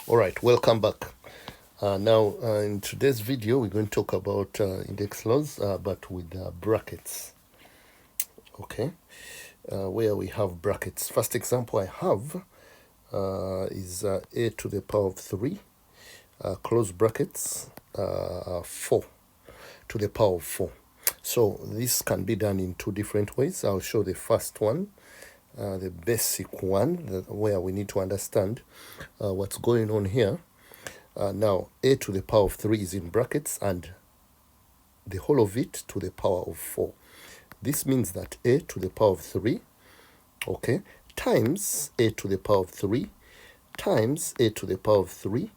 All right, welcome back. Now, in today's video, we're going to talk about index laws, but with brackets. Okay, where we have brackets. First example I have is a to the power of 3, close brackets, 4 to the power of 4. So this can be done in two different ways. I'll show the first one, the basic one, where we need to understand what's going on here. Now, a to the power of 3 is in brackets and the whole of it to the power of 4. This means that a to the power of 3, okay, times a to the power of 3 times a to the power of 3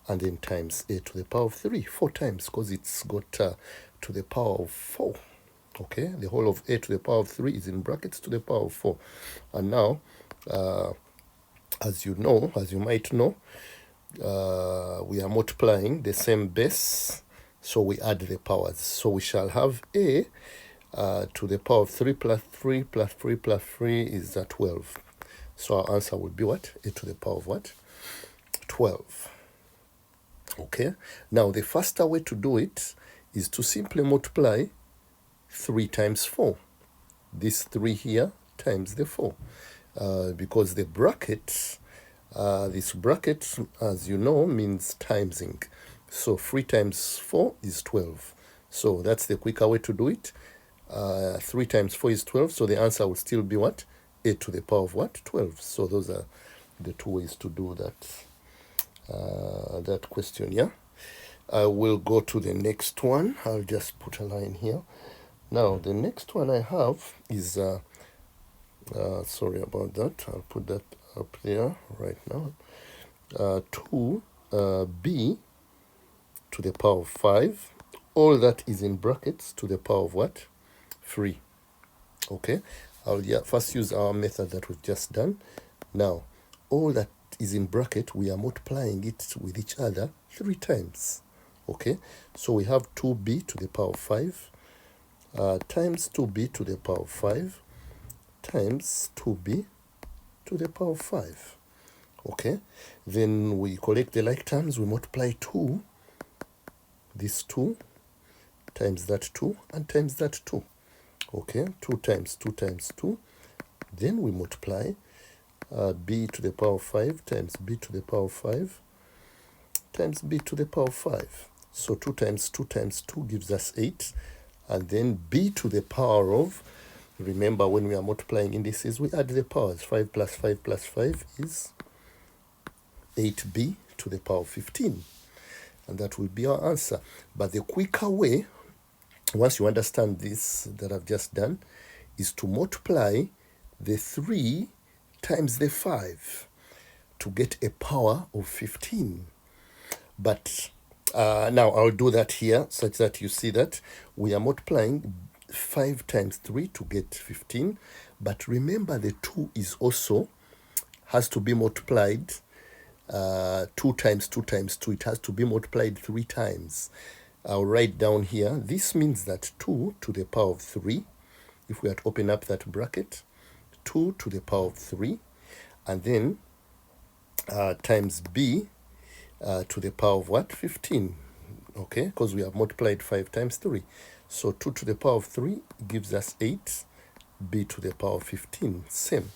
and then times a to the power of 3, 4 times, because it's got to the power of 4. Okay, the whole of a to the power of 3 is in brackets to the power of 4. And now, as you might know, we are multiplying the same base, so we add the powers. So we shall have a to the power of 3 plus 3 plus 3 plus 3 is 12. So our answer will be what? A to the power of what? 12. Okay, now the faster way to do it is to simply multiply 3 times 4. This 3 here times the 4. Because the bracket, this bracket, as you know, means timesing. So 3 times 4 is 12. So that's the quicker way to do it. 3 times 4 is 12. So the answer will still be what? A to the power of what? 12. So those are the two ways to do that. That question, yeah. I will go to the next one. I'll just put a line here. Now, the next one I have is, sorry about that. I'll put that up there right now. 2b to the power of 5. All that is in brackets to the power of what? 3. Okay. I'll first use our method that we've just done. Now, all that is in bracket, we are multiplying it with each other 3 times. Okay, so we have 2b to the power of 5 times 2b to the power of 5 times 2b to the power of 5. Okay, then we collect the like terms, we multiply 2, this 2 times that 2 and times that 2. Okay, 2 times 2 times 2. Then we multiply b to the power of 5 times b to the power of 5 times b to the power of 5. So 2 times 2 times 2 gives us 8. And then b to the power of, remember when we are multiplying indices, we add the powers. 5 plus 5 plus 5 is 8b to the power of 15. And that will be our answer. But the quicker way, once you understand this that I've just done, is to multiply the 3 times the 5 to get a power of 15. But now I'll do that here such that you see that we are multiplying 5 times 3 to get 15. But remember the 2 is also has to be multiplied 2 times 2 times 2. It has to be multiplied 3 times. I'll write down here. This means that 2 to the power of 3, if we had to open up that bracket, 2 to the power of 3, and then times b to the power of what? 15. Okay, because we have multiplied 5 times 3. So 2 to the power of 3 gives us 8, b to the power of 15, same.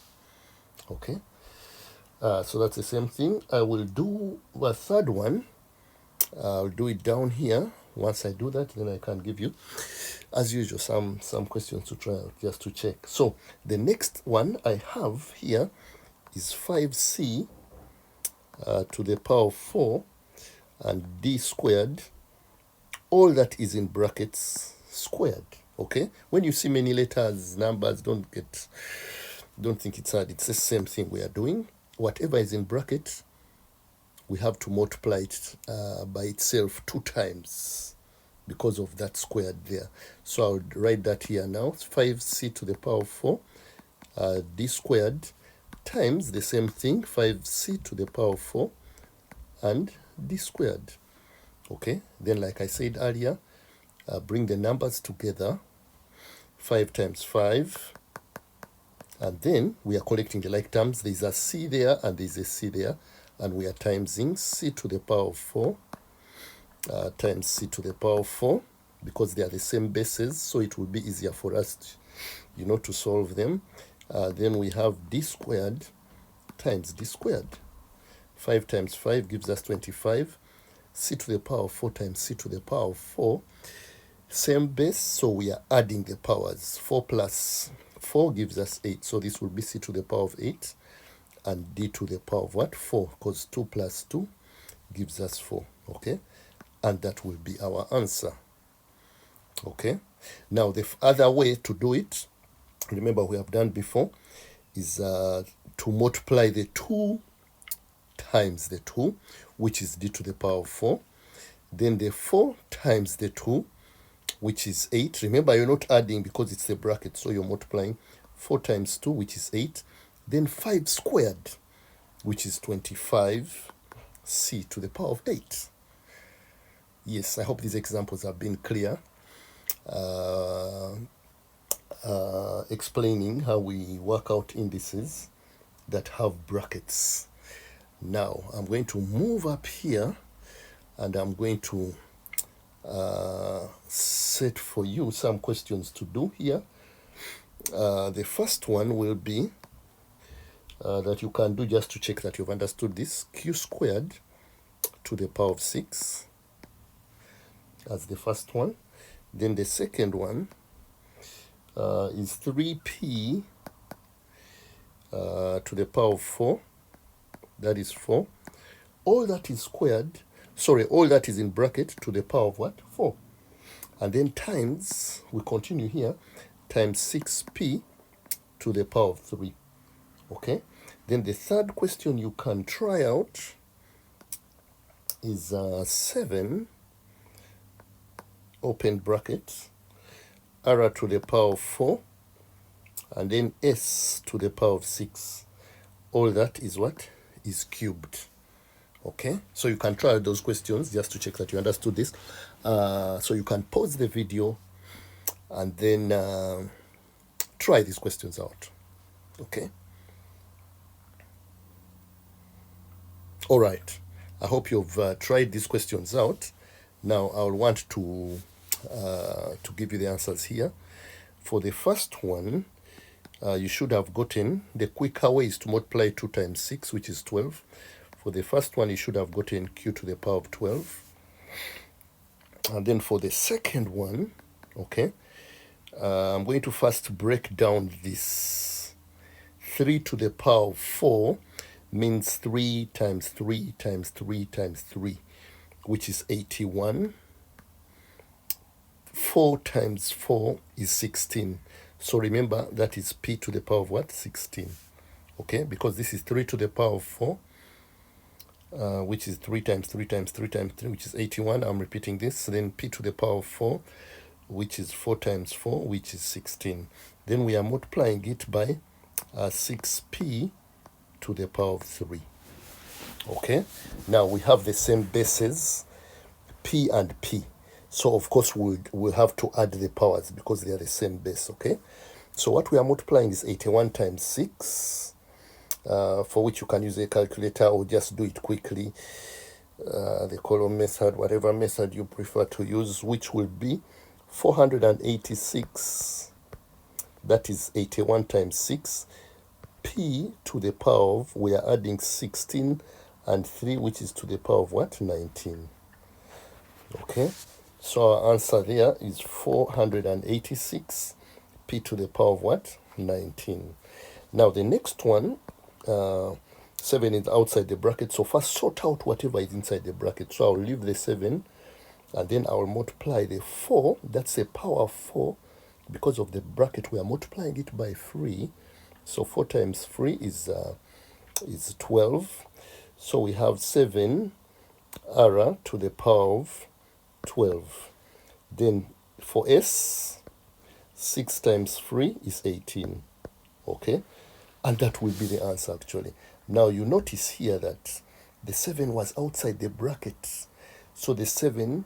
Okay, so that's the same thing. I will do a third one. I'll do it down here. Once I do that, then I can give you, as usual, some questions to try out just to check. So the next one I have here is 5c to the power of 4 and d squared. All that is in brackets squared. Okay, when you see many letters, numbers, don't think it's hard. It's the same thing we are doing. Whatever is in bracket, we have to multiply it by itself 2 times because of that squared there. So I'll write that here now. 5c to the power of 4 d squared times the same thing, 5c to the power of 4 and d squared. Okay, then like I said earlier, bring the numbers together. 5 times 5, and then we are collecting the like terms. There's a c there and there's a c there. and we are timesing c to the power of 4 times c to the power of 4, because they are the same bases, so it will be easier for us to solve them. Then we have d squared times d squared. 5 times 5 gives us 25. C to the power of 4 times c to the power of 4. Same base, so we are adding the powers. 4 plus 4 gives us 8. So this will be c to the power of 8 and d to the power of what? 4, because 2 plus 2 gives us 4. Okay? And that will be our answer. Okay? Now, the other way to do it, remember we have done before, is to multiply the 2 times the 2, which is d to the power of 4. Then the 4 times the 2, which is 8. Remember, you're not adding because it's a bracket, so you're multiplying. 4 times 2, which is 8. Then 5 squared, which is 25, c to the power of 8. Yes, I hope these examples have been clear, explaining how we work out indices that have brackets. Now, I'm going to move up here, and I'm going to set for you some questions to do here. The first one will be that you can do just to check that you've understood this. Q squared to the power of 6. That's the first one. Then the second one is 3p to the power of 4. That is 4. All that is squared, all that is in bracket to the power of what? 4. And then times, we continue here, times 6p to the power of 3. Okay? Then the third question you can try out is 7, open bracket, r to the power of 4, and then s to the power of 6. All that is what? Is cubed. Okay, so you can try those questions just to check that you understood this. So you can pause the video and then try these questions out. Okay. All right. I hope you've tried these questions out. Now I'll want to give you the answers here. For the first one, you should have gotten, the quicker way is to multiply 2 times 6, which is 12. For the first one, you should have gotten q to the power of 12. And then for the second one, okay, I'm going to first break down this. 3 to the power of 4 means 3 times 3 times 3 times 3, which is 81. 4 times 4 is 16. So remember, that is p to the power of what? 16. Okay, because this is 3 to the power of 4. Which is 3 times 3 times 3 times 3, which is 81. I'm repeating this. Then p to the power of 4, which is 4 times 4, which is 16. Then we are multiplying it by 6p to the power of 3. Okay, now we have the same bases, p and p. So, of course, we'll have to add the powers because they are the same base, okay? So what we are multiplying is 81 times 6. For which you can use a calculator or just do it quickly, the column method, whatever method you prefer to use, which will be 486. That is 81 times 6. P to the power of, we are adding 16 and 3, which is to the power of what? 19. Okay, so our answer there is 486. P to the power of what? 19. Now the next one, 7 is outside the bracket, so first sort out whatever is inside the bracket. So I'll leave the 7 and then I'll multiply the 4. That's a power of 4. Because of the bracket, we are multiplying it by 3. So 4 times 3 is 12. So we have 7 r to the power of 12. Then for s, 6 times 3 is 18. Okay, and that will be the answer actually. Now you notice here that the 7 was outside the bracket, so the 7